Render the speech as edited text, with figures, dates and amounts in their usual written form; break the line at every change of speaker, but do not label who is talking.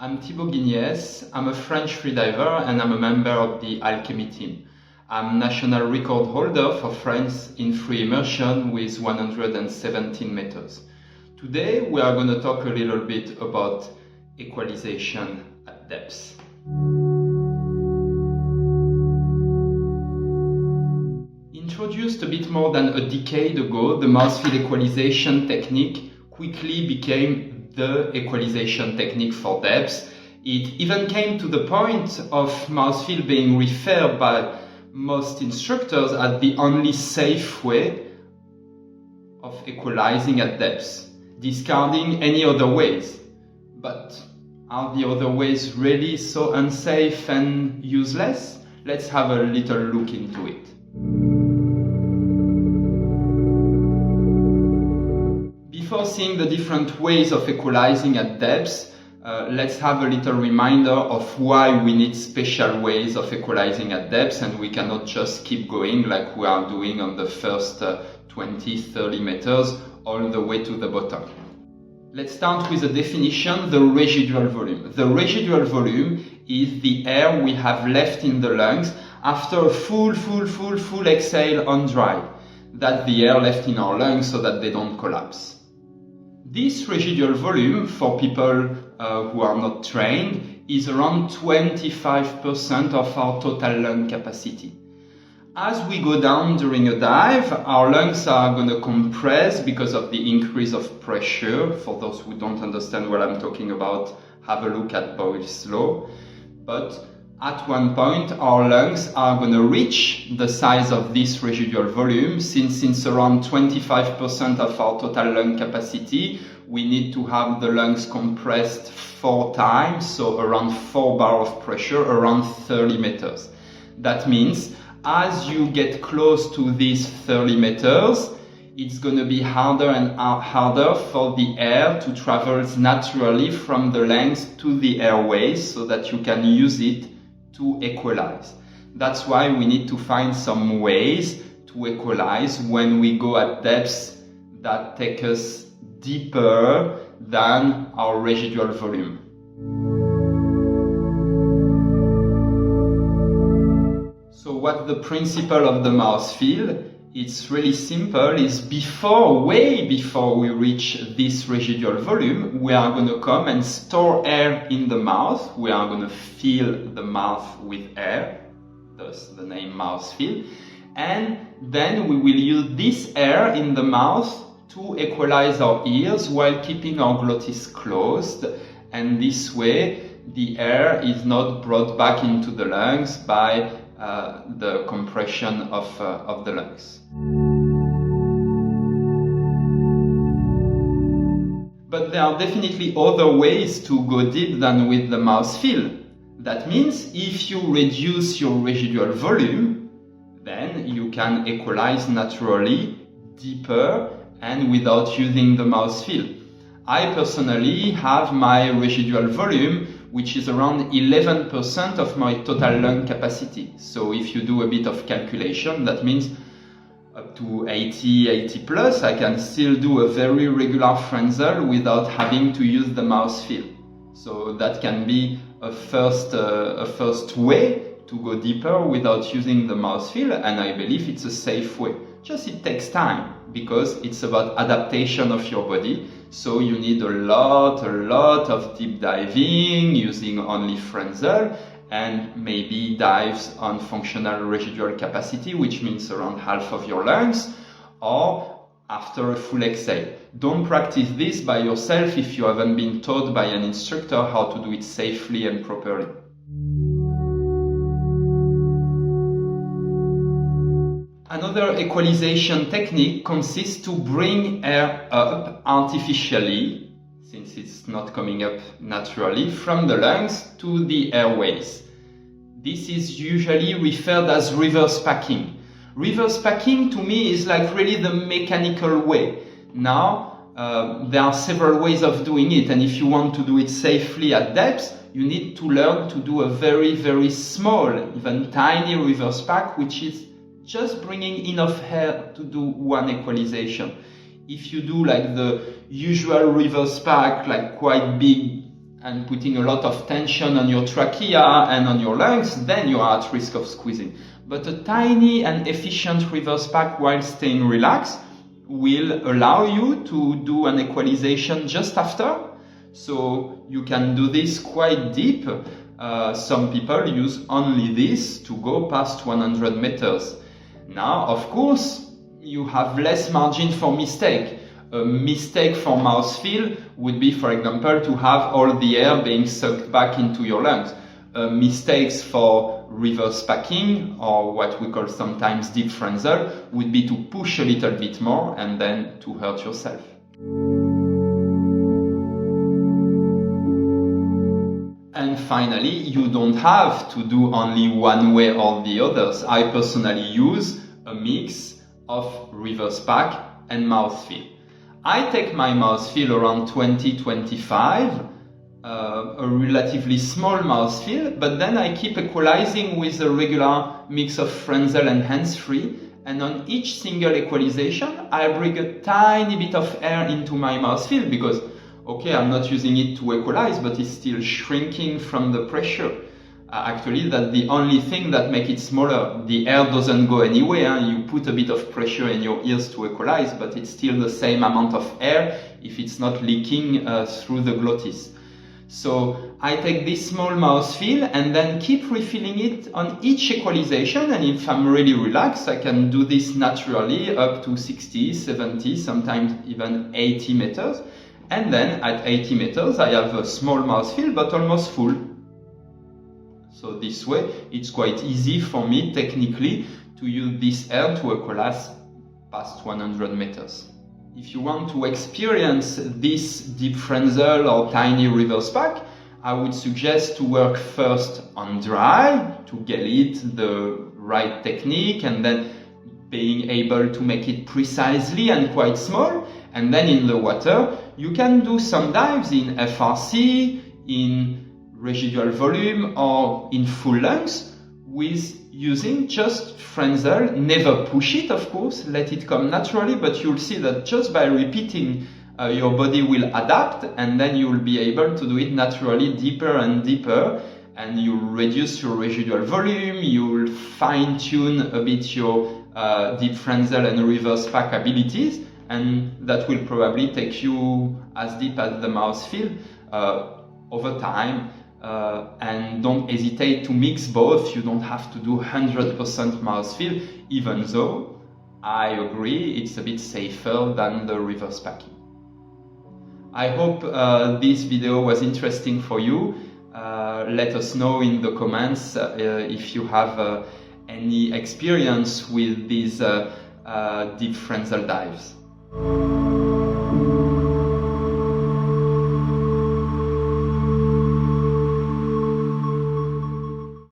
I'm Thibaut Guignès, I'm a French freediver and I'm a member of the Alchemy team. I'm national record holder for France in free immersion with 117 meters. Today we are going to talk a little bit about equalization at depths. Introduced a bit more than a decade ago, the Mausfield equalization technique quickly became the equalization technique for depths. It even came to the point of Mausfield being referred by most instructors as the only safe way of equalizing at depths, discarding any other ways. But are the other ways really so unsafe and useless? Let's have a little look into it. Before seeing the different ways of equalizing at depths, let's have a little reminder of why we need special ways of equalizing at depths, and we cannot just keep going like we are doing on the first 20-30 meters all the way to the bottom. Let's start with the definition, the residual volume. The residual volume is the air we have left in the lungs after a full exhale on dry. That's the air left in our lungs so that they don't collapse. This residual volume, for people who are not trained, is around 25% of our total lung capacity. As we go down during a dive, our lungs are going to compress because of the increase of pressure. For those who don't understand what I'm talking about, have a look at Boyle's law. But at one point, our lungs are going to reach the size of this residual volume. Since it's around 25% of our total lung capacity, we need to have the lungs compressed 4 times, so around 4 bar of pressure, around 30 meters. That means as you get close to these 30 meters, it's going to be harder and harder for the air to travel naturally from the lungs to the airways so that you can use it to equalize. That's why we need to find some ways to equalize when we go at depths that take us deeper than our residual volume. So what's the principle of the Mausfield? It's really simple. It's way before we reach this residual volume, we are going to come and store air in the mouth. We are going to fill the mouth with air, thus the name Mausfield. And then we will use this air in the mouth to equalize our ears while keeping our glottis closed. And this way, the air is not brought back into the lungs by the compression of the lungs. But there are definitely other ways to go deep than with the Mausfield. That means if you reduce your residual volume, then you can equalize naturally deeper and without using the Mausfield. I personally have my residual volume, which is around 11% of my total lung capacity. So if you do a bit of calculation, that means up to 80 plus, I can still do a very regular Frenzel without having to use the Mausfield. So that can be a first way to go deeper without using the Mausfield, and I believe it's a safe way. Just it takes time because it's about adaptation of your body. So you need a lot of deep diving using only Frenzel and maybe dives on functional residual capacity, which means around half of your lungs, or after a full exhale. Don't practice this by yourself if you haven't been taught by an instructor how to do it safely and properly. Another equalization technique consists to bring air up artificially, since it's not coming up naturally, from the lungs to the airways. This is usually referred as reverse packing. Reverse packing to me is like really the mechanical way. Now, there are several ways of doing it, and if you want to do it safely at depths, you need to learn to do a very small, even tiny reverse pack, which is just bringing enough air to do one equalization. If you do like the usual reverse pack, like quite big and putting a lot of tension on your trachea and on your lungs, then you are at risk of squeezing. But a tiny and efficient reverse pack while staying relaxed will allow you to do an equalization just after. So you can do this quite deep. Some people use only this to go past 100 meters. Now, of course, you have less margin for mistake. A mistake for mouth feel would be, for example, to have all the air being sucked back into your lungs. Mistakes for reverse packing, or what we call sometimes deep Frenzel, would be to push a little bit more and then to hurt yourself. And finally, you don't have to do only one way or the others. I personally use a mix of reverse pack and mouth feel. I take my mouth feel around 20-25, a relatively small mouth feel, but then I keep equalizing with a regular mix of Frenzel and hands-free, and on each single equalization I bring a tiny bit of air into my mouth feel because, okay, I'm not using it to equalize, but it's still shrinking from the pressure. Actually, that's the only thing that makes it smaller. The air doesn't go anywhere. You put a bit of pressure in your ears to equalize, but it's still the same amount of air if it's not leaking through the glottis. So I take this small mouth feel and then keep refilling it on each equalization, and if I'm really relaxed, I can do this naturally up to 60, 70, sometimes even 80 meters. And then at 80 meters, I have a small mouth feel, but almost full. So this way, it's quite easy for me technically to use this air to equalize past 100 meters. If you want to experience this deep Frenzel or tiny reverse pack, I would suggest to work first on dry to get it the right technique and then being able to make it precisely and quite small. And then in the water, you can do some dives in FRC, in residual volume or in full lungs with using just Frenzel. Never push it, of course, let it come naturally, but you'll see that just by repeating, your body will adapt, and then you'll be able to do it naturally deeper and deeper, and you'll reduce your residual volume, you'll fine-tune a bit your deep Frenzel and reverse pack abilities, and that will probably take you as deep as the mouth feel over time. And don't hesitate to mix both. You don't have to do 100% mouth feel, even though I agree it's a bit safer than the reverse packing. I hope this video was interesting for you. Let us know in the comments if you have any experience with these deep Frenzel dives.